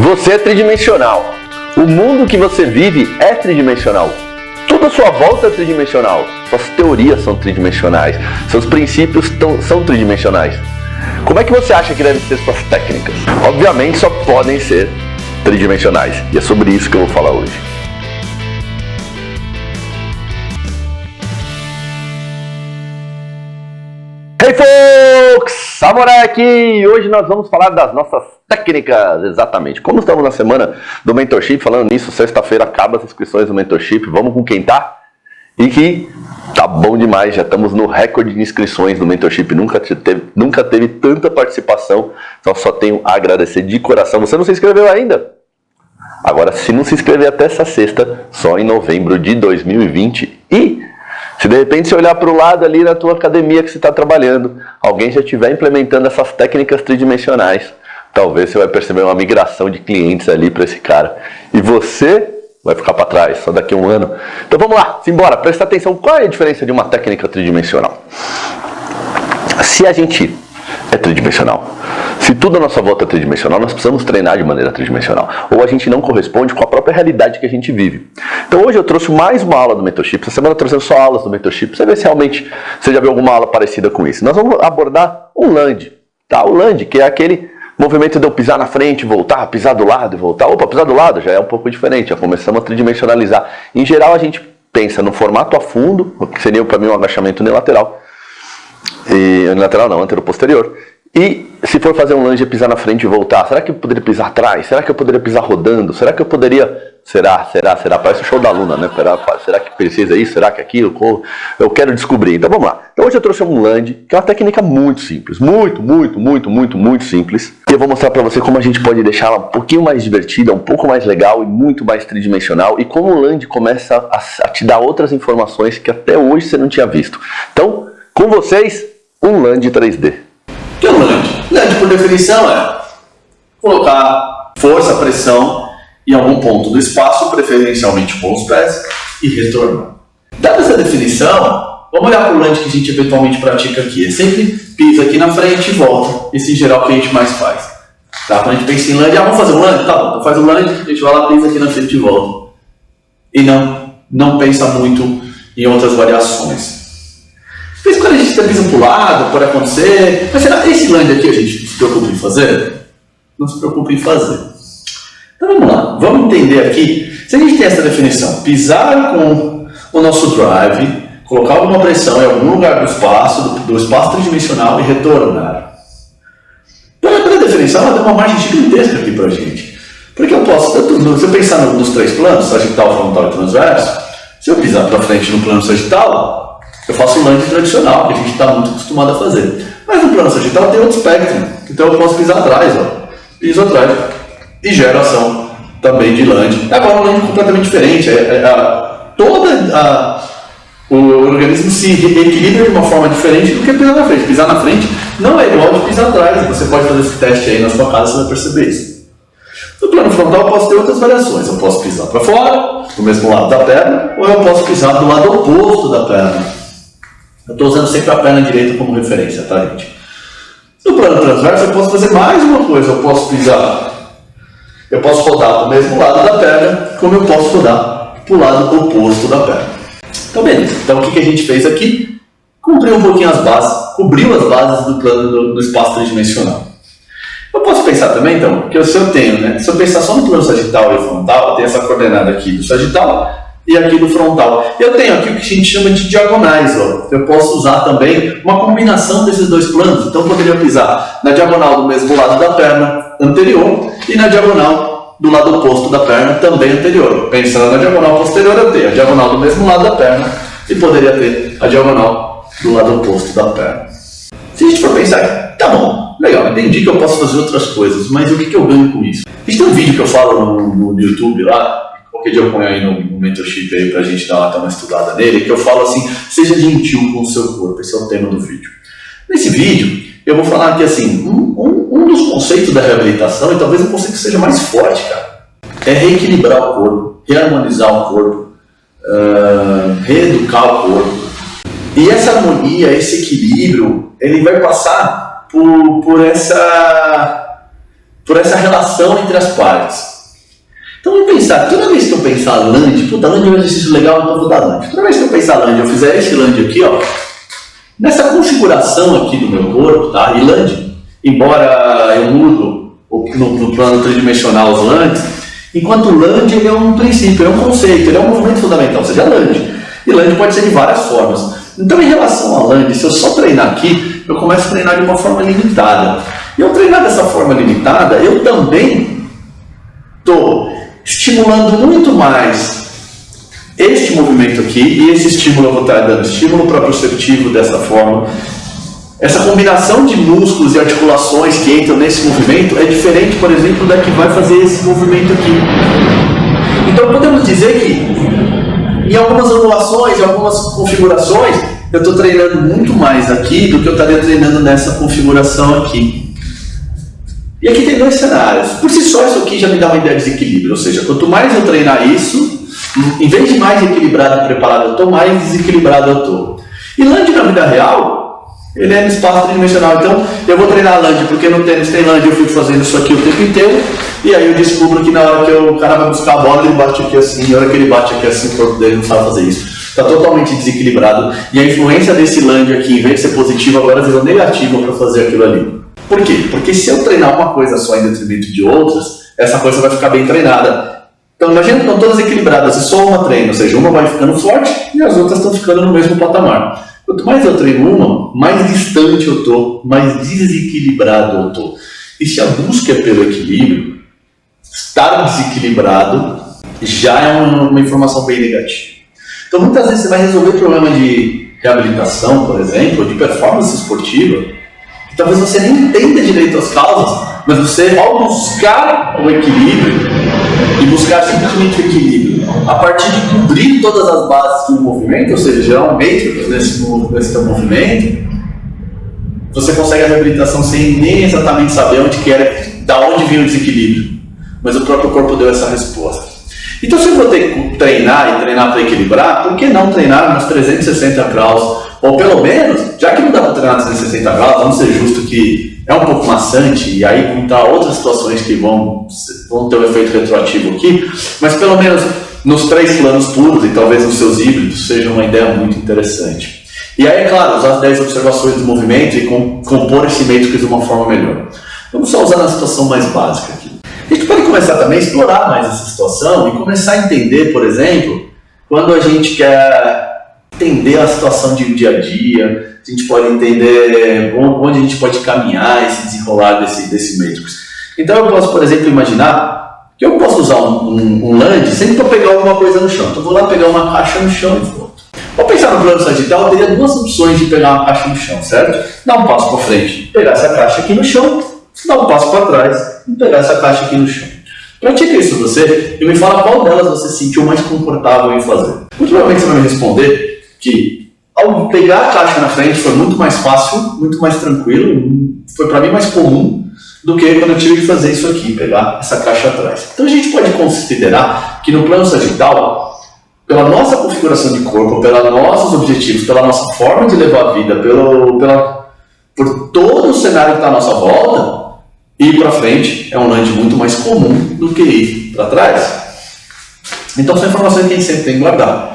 Você é tridimensional. O mundo que você vive é tridimensional. Tudo à sua volta é tridimensional. Suas teorias são tridimensionais. Seus princípios são tridimensionais. Como é que você acha que devem ser suas técnicas? Obviamente só podem ser tridimensionais. E é sobre isso que eu vou falar hoje. Hey folks! Samurai aqui! Hoje nós vamos falar das nossas técnicas, exatamente. Como estamos na semana do Mentorship, falando nisso, sexta-feira acaba as inscrições do Mentorship, vamos com quem tá? E que tá bom demais, já estamos no recorde de inscrições do Mentorship, nunca teve tanta participação, então só tenho a agradecer de coração. Você não se inscreveu ainda? Agora, se não se inscrever até essa sexta, só em novembro de 2020 e... se de repente você olhar para o lado ali na tua academia que você está trabalhando, alguém já estiver implementando essas técnicas tridimensionais, talvez você vai perceber uma migração de clientes ali para esse cara. E você vai ficar para trás, só daqui a um ano. Então vamos lá, simbora, presta atenção. Qual é a diferença de uma técnica tridimensional? Se a gente é tridimensional, se tudo à nossa volta é tridimensional, nós precisamos treinar de maneira tridimensional. Ou a gente não corresponde com a própria realidade que a gente vive. Então hoje eu trouxe mais uma aula do Mentorship. Essa semana eu tô trazendo só aulas do Mentorship. Pra você ver se realmente você já viu alguma aula parecida com isso. Nós vamos abordar o land. Tá? O land, que é aquele movimento de eu pisar na frente, voltar, pisar do lado e voltar. Opa, pisar do lado já é um pouco diferente. Já começamos a tridimensionalizar. Em geral a gente pensa no formato a fundo, que seria para mim um agachamento unilateral. Unilateral não, anteroposterior. E se for fazer um lunge, pisar na frente e voltar, será que eu poderia pisar atrás? Será que eu poderia pisar rodando? Será que eu poderia... Será? Parece o show da Luna, né? Será que precisa isso? Será que aquilo? Eu quero descobrir. Então vamos lá. Então hoje eu trouxe um lunge, que é uma técnica muito simples. Muito simples. E eu vou mostrar pra você como a gente pode deixá-la um pouquinho mais divertida, um pouco mais legal e muito mais tridimensional. E como o lunge começa a te dar outras informações que até hoje você não tinha visto. Então, com vocês, um lunge 3D. O que é um lunge? Lunge, por definição, é colocar força, pressão em algum ponto do espaço, preferencialmente com os pés, e retornar. Dada essa definição, vamos olhar para o lunge que a gente eventualmente pratica aqui. É sempre pisa aqui na frente e volta. Esse em geral é o que a gente mais faz. Tá? Quando a gente pensa em lunge, vamos fazer um lunge? Tá bom, então faz o lunge, a gente vai lá, pisa aqui na frente e volta. E não pensa muito em outras variações. De vez em quando a gente pisa para o lado, pode acontecer. Mas será que esse lunge aqui a gente se preocupa em fazer? Não se preocupa em fazer. Então vamos lá, vamos entender aqui. Se a gente tem essa definição, pisar com o nosso drive, colocar alguma pressão em algum lugar do espaço tridimensional e retornar. Pela definição, ela deu uma margem gigantesca aqui para a gente. Porque eu posso, se eu pensar nos três planos, sagital, frontal e transverso, se eu pisar para frente no plano sagital, eu faço o lunge tradicional, que a gente está muito acostumado a fazer. Mas no plano sagital tem outro espectro, então eu posso pisar atrás, piso atrás e gero ação também de lunge. Agora um lunge completamente diferente, o organismo se equilibra de uma forma diferente do que pisar na frente. Pisar na frente não é igual de pisar atrás, você pode fazer esse teste aí na sua casa, você vai perceber isso. No plano frontal eu posso ter outras variações, eu posso pisar para fora, do mesmo lado da perna, ou eu posso pisar do lado oposto da perna. Eu estou usando sempre a perna direita como referência, tá, gente? No plano transverso, eu posso fazer mais uma coisa. Eu posso rodar para o mesmo lado da perna, como eu posso rodar para o lado oposto da perna. Então, beleza. Então, o que a gente fez aqui? Cobriu um pouquinho as bases, cobriu as bases do plano do espaço tridimensional. Eu posso pensar também, então, que se eu pensar só no plano sagital e frontal, eu tenho essa coordenada aqui do sagital e aqui do frontal. Eu tenho aqui o que a gente chama de diagonais. Eu posso usar também uma combinação desses dois planos. Então eu poderia pisar na diagonal do mesmo lado da perna anterior e na diagonal do lado oposto da perna também anterior. Pensando na diagonal posterior, eu tenho a diagonal do mesmo lado da perna e poderia ter a diagonal do lado oposto da perna. Se a gente for pensar, tá bom, legal, entendi que eu posso fazer outras coisas, mas o que eu ganho com isso? A gente tem um vídeo que eu falo no YouTube lá, qualquer dia eu ponho aí no Mentorship aí pra gente dar uma estudada nele, que eu falo assim, seja gentil com o seu corpo, esse é o tema do vídeo. Nesse vídeo, eu vou falar que assim, um dos conceitos da reabilitação, e talvez o conceito que seja mais forte, cara, é reequilibrar o corpo, reharmonizar o corpo, reeducar o corpo. E essa harmonia, esse equilíbrio, ele vai passar por por essa relação entre as partes. Então vamos pensar, toda vez que eu pensar lunge, puta, lunge é um exercício legal, então eu vou dar lunge. Toda vez que eu pensar lunge, eu fizer esse lunge aqui, ó, nessa configuração aqui do meu corpo, tá? E lunge, embora eu mudo no plano tridimensional os lunges, enquanto o lunge ele é um princípio, ele é um conceito, ele é um movimento fundamental, ou seja, lunge. E lunge pode ser de várias formas. Então, em relação a lunge, se eu só treinar aqui, eu começo a treinar de uma forma limitada. E ao treinar dessa forma limitada, eu também estou estimulando muito mais este movimento aqui, e esse estímulo eu vou estar dando estímulo proprioceptivo dessa forma. Essa combinação de músculos e articulações que entram nesse movimento é diferente, por exemplo, da que vai fazer esse movimento aqui. Então podemos dizer que em algumas angulações, em algumas configurações, eu estou treinando muito mais aqui do que eu estaria treinando nessa configuração aqui. E aqui tem dois cenários. Por si só, isso aqui já me dá uma ideia de desequilíbrio. Ou seja, quanto mais eu treinar isso, em vez de mais equilibrado e preparado eu estou, mais desequilibrado eu estou. E lunge na vida real, ele é no espaço tridimensional. Então, eu vou treinar lunge, porque no tênis tem lunge, eu fico fazendo isso aqui o tempo inteiro. E aí eu descubro que na hora que o cara vai buscar a bola, ele bate aqui assim. E na hora que ele bate aqui assim, o corpo dele não sabe fazer isso. Está totalmente desequilibrado. E a influência desse lunge aqui, em vez de ser positiva, agora virou negativa para fazer aquilo ali. Por quê? Porque se eu treinar uma coisa só em detrimento de outras, essa coisa vai ficar bem treinada. Então imagina que estão todas equilibradas e só uma treina, ou seja, uma vai ficando forte e as outras estão ficando no mesmo patamar. Quanto mais eu treino uma, mais distante eu estou, mais desequilibrado eu estou. E se a busca é pelo equilíbrio, estar desequilibrado já é uma informação bem negativa. Então muitas vezes você vai resolver problema de reabilitação, por exemplo, de performance esportiva, que talvez você nem entenda direito as causas, mas você, ao buscar o equilíbrio, e buscar simplesmente o equilíbrio, a partir de cobrir todas as bases do movimento, ou seja, gerar um matrix nesse teu movimento, você consegue a reabilitação sem nem exatamente saber onde que era, da onde vinha o desequilíbrio, mas o próprio corpo deu essa resposta. Então, se eu vou ter que treinar para equilibrar, por que não treinar nos 360 graus? Ou pelo menos, já que não dá para treinar 360 graus, vamos ser justo que é um pouco maçante, e aí vão estar outras situações que vão ter um efeito retroativo aqui, mas pelo menos nos 3 planos puros e talvez nos seus híbridos seja uma ideia muito interessante. E aí, é claro, usar as 10 observações do movimento e compor esse matrix de uma forma melhor. Vamos só usar na situação mais básica aqui. A gente pode começar também a explorar mais essa situação e começar a entender, por exemplo, quando a gente quer entender a situação de dia a dia, a gente pode entender onde a gente pode caminhar e se desenrolar desse matrix. Então eu posso, por exemplo, imaginar que eu posso usar um lunge sempre para pegar alguma coisa no chão. Então eu vou lá pegar uma caixa no chão e volto. Ao pensar no plano sagital, eu teria 2 opções de pegar uma caixa no chão, certo? Dar um passo para frente, pegar essa caixa aqui no chão, dar um passo para trás e pegar essa caixa aqui no chão. Pratique isso você e me fala qual delas você se sentiu mais confortável em fazer. Muito provavelmente você vai me responder que ao pegar a caixa na frente foi muito mais fácil, muito mais tranquilo, foi para mim mais comum do que quando eu tive que fazer isso aqui, pegar essa caixa atrás. Então a gente pode considerar que no plano sagital, pela nossa configuração de corpo, pelos nossos objetivos, pela nossa forma de levar a vida, por todo o cenário que está à nossa volta, ir para frente é um lunge muito mais comum do que ir para trás. Então são informações que a gente sempre tem que guardar.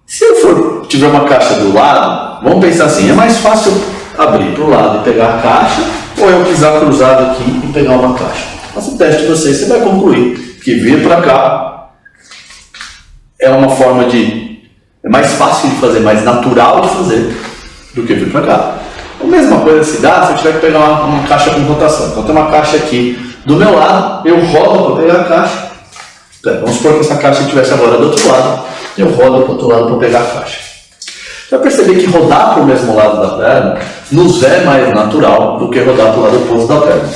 Se eu tiver uma caixa do lado, vamos pensar assim, é mais fácil abrir para o lado e pegar a caixa, ou eu pisar cruzado aqui e pegar uma caixa. Faça o teste de você vai concluir que vir para cá é uma forma é mais fácil de fazer, mais natural de fazer do que vir para cá. A mesma coisa se dá se eu tiver que pegar uma caixa com rotação. Então tem uma caixa aqui do meu lado, eu rodo para pegar a caixa. Vamos supor que essa caixa estivesse agora do outro lado, eu rodo para o outro lado para pegar a caixa. Você vai perceber que rodar para o mesmo lado da perna nos é mais natural do que rodar para o lado oposto da perna.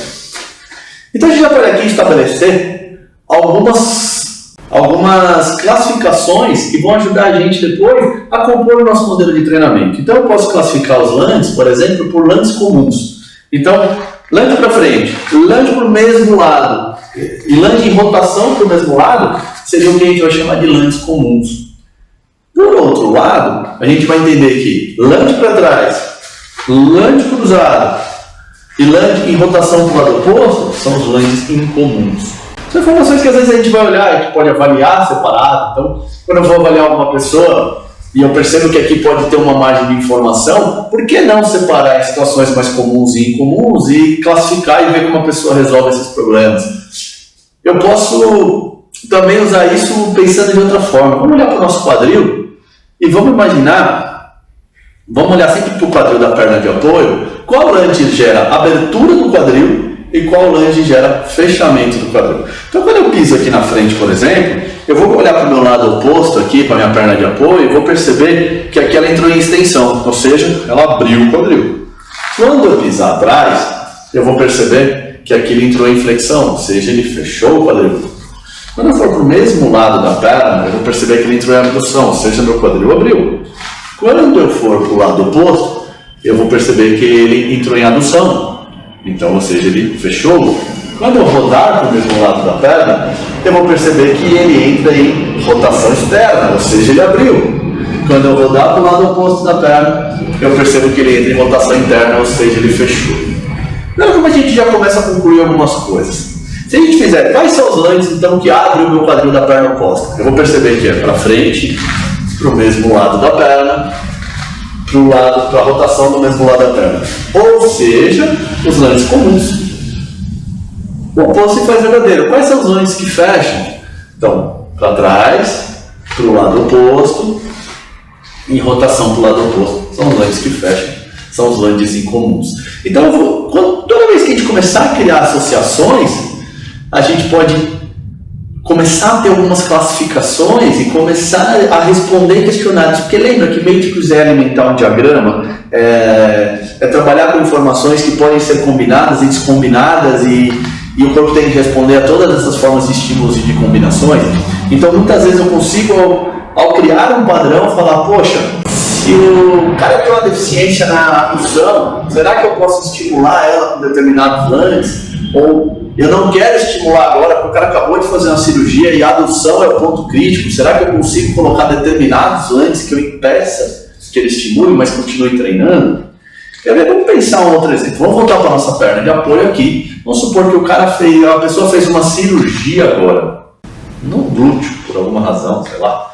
Então a gente vai por aqui estabelecer algumas classificações que vão ajudar a gente depois a compor o nosso modelo de treinamento. Então eu posso classificar os lunges, por exemplo, por lunges comuns. Então, lunge para frente, lunge para o mesmo lado e lunge em rotação para o mesmo lado seria o que a gente vai chamar de lunges comuns. Por outro lado, a gente vai entender que lunge para trás, lunge cruzado, e land em rotação para o lado oposto são os lands incomuns. São informações que às vezes a gente vai olhar e que pode avaliar separado. Então, quando eu vou avaliar alguma pessoa e eu percebo que aqui pode ter uma margem de informação, por que não separar em situações mais comuns e incomuns e classificar e ver como a pessoa resolve esses problemas? Eu posso também usar isso pensando de outra forma. Vamos olhar para o nosso quadril e vamos imaginar, vamos olhar sempre para o quadril da perna de apoio, qual land gera abertura do quadril e qual land gera fechamento do quadril. Então, quando eu piso aqui na frente, por exemplo, eu vou olhar para o meu lado oposto aqui, para a minha perna de apoio, e vou perceber que aqui ela entrou em extensão, ou seja, ela abriu o quadril. Quando eu pisar atrás, eu vou perceber que aqui ele entrou em flexão, ou seja, ele fechou o quadril. Quando eu for para o mesmo lado da perna, eu vou perceber que ele entrou em abdução, ou seja, meu quadril abriu. Quando eu for para o lado oposto, eu vou perceber que ele entrou em adução. Então, ou seja, ele fechou. Quando eu rodar para o mesmo lado da perna, eu vou perceber que ele entra em rotação externa, ou seja, ele abriu. Quando eu rodar para o lado oposto da perna, eu percebo que ele entra em rotação interna, ou seja, ele fechou. Então, como a gente já começa a concluir algumas coisas. Se a gente fizer, quais são os lands então que abrem o meu quadril da perna oposta? Eu vou perceber que é para frente, para o mesmo lado da perna, para a rotação do mesmo lado da perna. Ou seja, os lands comuns. O oposto se faz verdadeiro. Quais são os lands que fecham? Então, para trás, para o lado oposto, em rotação para o lado oposto, são os lands que fecham, são os lands incomuns. Então, toda vez que a gente começar a criar associações, a gente pode começar a ter algumas classificações e começar a responder questionários, porque lembra que meio que quiser alimentar um diagrama é trabalhar com informações que podem ser combinadas e descombinadas e o corpo tem que responder a todas essas formas de estímulos e de combinações. Então muitas vezes eu consigo, ao criar um padrão, falar, poxa, se o cara tem uma deficiência na abdução, será que eu posso estimular ela com determinados lands? Ou eu não quero estimular agora, porque o cara acabou de fazer uma cirurgia e a adução é o ponto crítico. Será que eu consigo colocar determinados lands que eu impeça que ele estimule, mas continue treinando? Quer ver? Vamos pensar um outro exemplo. Vamos voltar para a nossa perna de apoio aqui. Vamos supor que a pessoa fez uma cirurgia agora, no glúteo, por alguma razão, sei lá.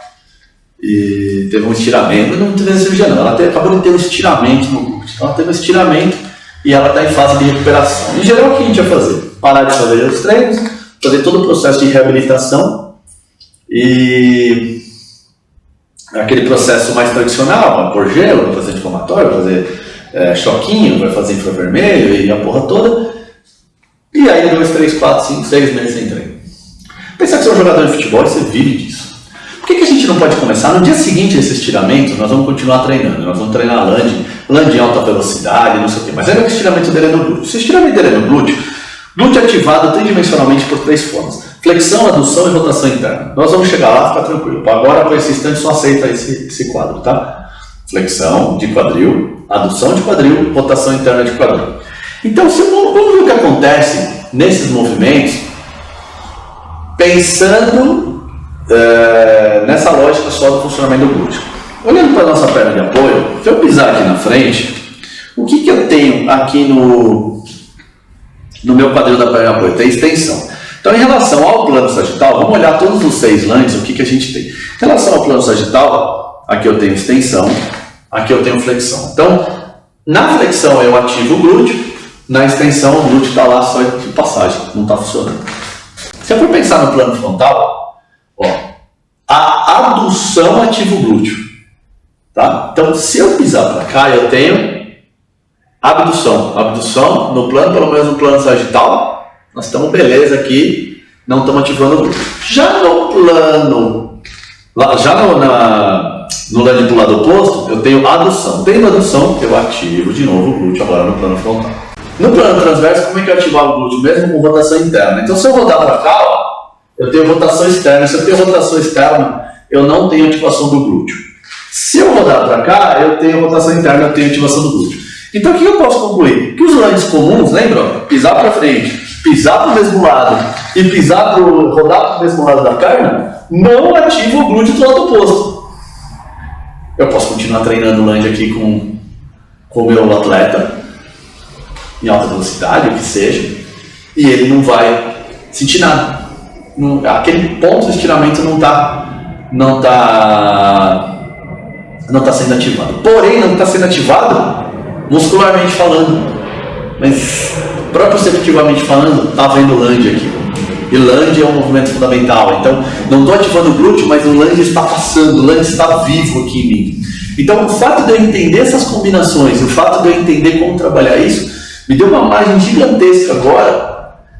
E teve um estiramento, não teve cirurgia não, ela acabou de ter um estiramento no glúteo. Então ela teve um estiramento e ela está em fase de recuperação. Em geral, o que a gente vai fazer? Parar de fazer os treinos, fazer todo o processo de reabilitação e aquele processo mais tradicional, vai pôr gelo, vai fazer anti-inflamatório, vai fazer choquinho, vai fazer infravermelho e a porra toda. E aí 2, 3, 4, 5, 6 meses sem treino. Pensar que você é um jogador de futebol e você vive disso. Por que a gente não pode começar? No dia seguinte desse estiramento, nós vamos continuar treinando. Nós vamos treinar land em alta velocidade, não sei o quê. Mas aí o estiramento dele é no glúteo. Se o estiramento dele é no glúteo ativado tridimensionalmente por 3 formas. Flexão, adução e rotação interna. Nós vamos chegar lá, fica tranquilo. Agora, para esse instante, só aceita esse quadro, tá? Flexão de quadril, adução de quadril, rotação interna de quadril. Então, vamos ver o que acontece nesses movimentos, pensando nessa lógica só do funcionamento do glúteo. Olhando para a nossa perna de apoio, se eu pisar aqui na frente, o que eu tenho aqui no meu quadril da perna de apoio? Tem extensão. Então, em relação ao plano sagital, vamos olhar todos os 6 lands, o que a gente tem. Em relação ao plano sagital, aqui eu tenho extensão, aqui eu tenho flexão. Então, na flexão eu ativo o glúteo, na extensão o glúteo está lá só de passagem, não está funcionando. Se eu for pensar no plano frontal, a adução ativa o glúteo. Tá? Então, se eu pisar para cá, eu tenho abdução. Abdução no plano, pelo menos no plano sagital, nós estamos beleza aqui, não estamos ativando o glúteo. Já no plano, no land do lado oposto, eu tenho adução. Tendo adução, eu ativo de novo o glúteo agora no plano frontal. No plano transverso, como é que eu ativar o glúteo? Mesmo com rotação interna. Então, se eu rodar para cá, eu tenho rotação externa. Se eu tenho rotação externa, eu não tenho ativação do glúteo. Se eu rodar para cá, eu tenho rotação interna, eu tenho ativação do glúteo. Então, o que eu posso concluir? Que os lands comuns, lembra? Pisar para frente, pisar para o mesmo lado e rodar para o mesmo lado da perna, não ativa o glúteo do lado oposto. Eu posso continuar treinando o land aqui com o meu atleta em alta velocidade, o que seja, e ele não vai sentir nada. Aquele ponto de estiramento não está sendo ativado. Porém, não está sendo ativado muscularmente falando, mas proprioceptivamente falando, está havendo lunge aqui. E lunge é um movimento fundamental. Então, não estou ativando o glúteo, mas o lunge está passando, o lunge está vivo aqui em mim. Então, o fato de eu entender essas combinações, o fato de eu entender como trabalhar isso, me deu uma margem gigantesca agora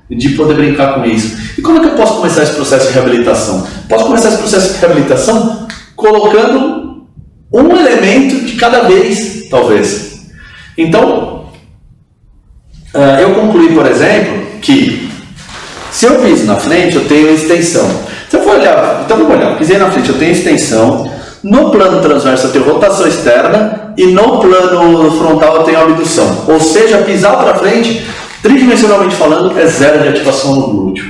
de poder brincar com isso. E como é que eu posso começar esse processo de reabilitação? Posso começar esse processo de reabilitação colocando um elemento de cada vez, talvez. Então, eu concluí, por exemplo, que se eu piso na frente, eu tenho extensão. Se eu for olhar, então vamos olhar, pisei na frente, eu tenho extensão. No plano transverso eu tenho rotação externa e no plano frontal eu tenho abdução. Ou seja, pisar para frente, tridimensionalmente falando, é zero de ativação no glúteo.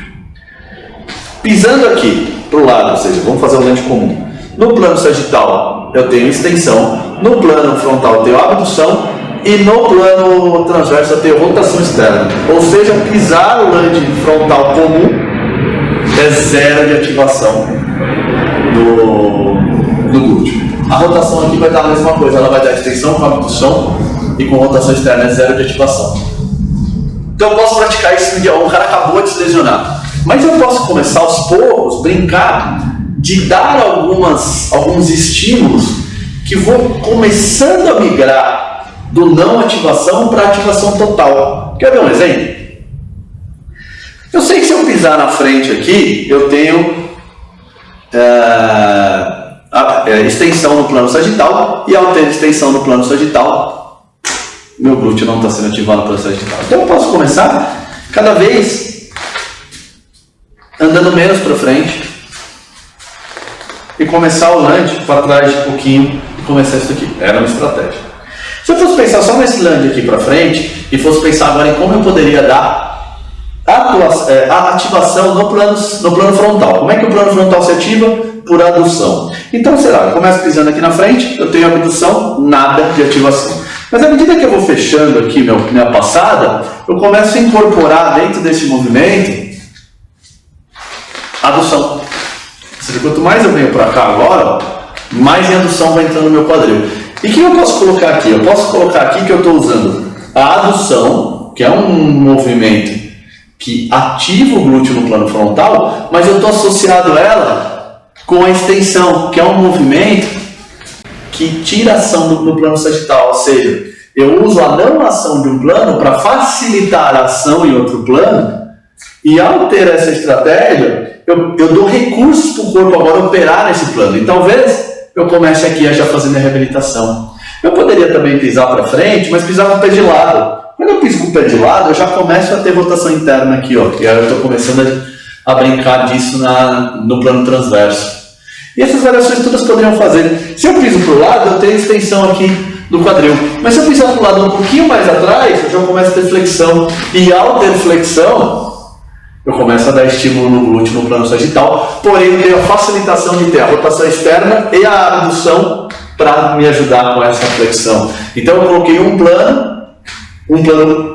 Pisando aqui para o lado, ou seja, vamos fazer um lente comum. No plano sagital eu tenho extensão, no plano frontal eu tenho abdução e no plano transverso eu tenho rotação externa. Ou seja, pisar o lente frontal comum é zero de ativação no glúteo. A rotação aqui vai dar a mesma coisa, ela vai dar extensão com abdução e com rotação externa é zero de ativação. Então eu posso praticar isso no dia 1, o cara acabou de se lesionar. Mas eu posso começar aos poucos, brincar, de dar alguns estímulos que vou começando a migrar do não ativação para ativação total. Quer ver um exemplo? Eu sei que se eu pisar na frente aqui, eu tenho extensão no plano sagital, e ao ter extensão no plano sagital, meu glúteo não está sendo ativado no plano sagital. Então eu posso começar cada vez andando menos para frente e começar o lunge para trás de pouquinho e começar isso aqui. Era uma estratégia. Se eu fosse pensar só nesse lunge aqui para frente e fosse pensar agora em como eu poderia dar a ativação no plano frontal. Como é que o plano frontal se ativa? Por adução. Então, sei lá, eu começo pisando aqui na frente, eu tenho abdução, nada de ativação. Mas à medida que eu vou fechando aqui minha passada, eu começo a incorporar dentro desse movimento adução. Ou seja, quanto mais eu venho para cá agora, mais em adução vai entrando no meu quadril. E o que eu posso colocar aqui? Eu posso colocar aqui que eu estou usando a adução, que é um movimento que ativa o glúteo no plano frontal, mas eu estou associado a ela com a extensão, que é um movimento que tira a ação no plano sagital. Ou seja, eu uso a não ação de um plano para facilitar a ação em outro plano, e ao ter essa estratégia, eu dou recursos para o corpo agora operar nesse plano. E talvez eu comece aqui já fazendo a reabilitação. Eu poderia também pisar para frente, mas pisar com o pé de lado. Quando eu piso com o pé de lado, eu já começo a ter rotação interna aqui, ó. E aí eu estou começando a brincar disso no plano transverso. E essas variações todas poderiam fazer. Se eu piso para o lado, eu tenho extensão aqui do quadril. Mas se eu pisar para o lado um pouquinho mais atrás, eu já começo a ter flexão. E ao ter flexão, eu começo a dar estímulo no glúteo no plano sagital. Porém, eu tenho a facilitação de ter a rotação externa e a abdução para me ajudar com essa flexão. Então eu coloquei um plano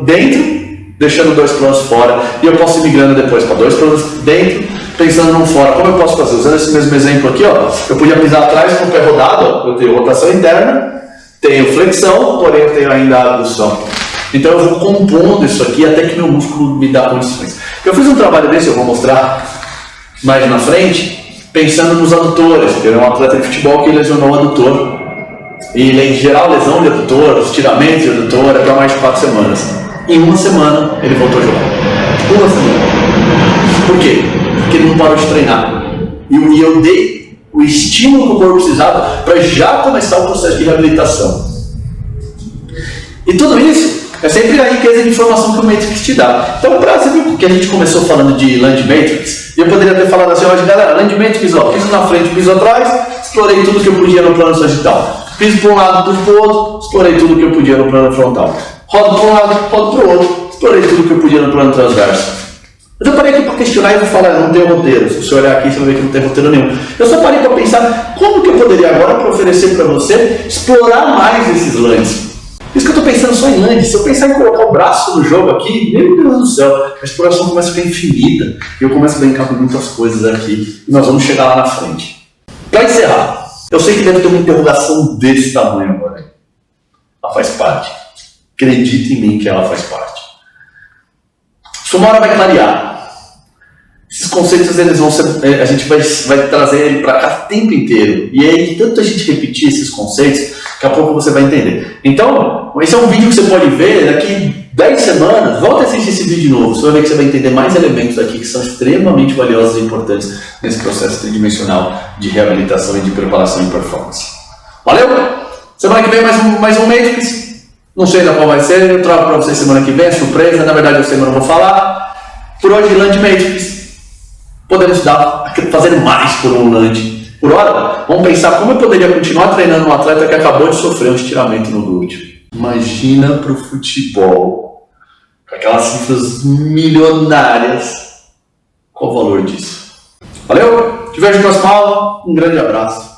dentro, deixando dois planos fora, e eu posso ir migrando depois para dois planos dentro, pensando num fora. Como eu posso fazer? Usando esse mesmo exemplo aqui, ó, eu podia pisar atrás com o pé rodado, ó, eu tenho rotação interna, tenho flexão, porém eu tenho ainda a abdução. Então eu vou compondo isso aqui até que meu músculo me dá condições. Eu fiz um trabalho desse, eu vou mostrar mais na frente, pensando nos adutores, porque ele é um atleta de futebol que lesionou o adutor. E em geral, lesão de adutor, estiramento de adutor é para mais de 4 semanas. Em uma semana, ele voltou a jogar. Uma semana. Por quê? Porque ele não parou de treinar. E eu dei o estímulo que o corpo precisava para já começar o processo de reabilitação. E tudo isso é sempre a riqueza de informação que o Matrix te dá. Então, para você ver que a gente começou falando de Land Matrix, eu poderia ter falado assim, hoje, galera, Land Matrix, ó, piso na frente, piso atrás, explorei tudo que eu podia no plano sagital. Piso para um lado, piso para o outro, explorei tudo que eu podia no plano frontal. Rodo para um lado, rodo para o outro, explorei tudo que eu podia no plano transverso. Eu parei aqui para questionar e vou falar, não tem roteiro. Se você olhar aqui, você vai ver que não tem roteiro nenhum. Eu só parei para pensar como que eu poderia agora oferecer para você explorar mais esses lances. Isso que eu tô pensando só em land. Se eu pensar em colocar o braço no jogo aqui, meu Deus do céu, a exploração começa a ficar infinita. E eu começo a brincar com muitas coisas aqui. E nós vamos chegar lá na frente. Para encerrar, eu sei que deve ter uma interrogação desse tamanho agora. Ela faz parte. Acredite em mim que ela faz parte. Sumara vai clarear. Esses conceitos eles vão ser, a gente vai trazer ele para cá o tempo inteiro. E aí, tanto a gente repetir esses conceitos, daqui a pouco você vai entender. Então, esse é um vídeo que você pode ver daqui 10 semanas. Volta a assistir esse vídeo de novo. Você vai ver que você vai entender mais elementos aqui que são extremamente valiosos e importantes nesse processo tridimensional de reabilitação e de preparação e performance. Valeu? Semana que vem mais um Matrix. Não sei ainda qual vai ser. Eu trago para vocês semana que vem. É surpresa. Na verdade, eu sei, mas não vou falar. Por hoje, Land Matrix. Podemos fazer mais por um land. Por hora, vamos pensar como eu poderia continuar treinando um atleta que acabou de sofrer um estiramento no glúteo. Imagina para o futebol, com aquelas cifras milionárias, qual o valor disso? Valeu? Te vejo na próxima aula. Um grande abraço.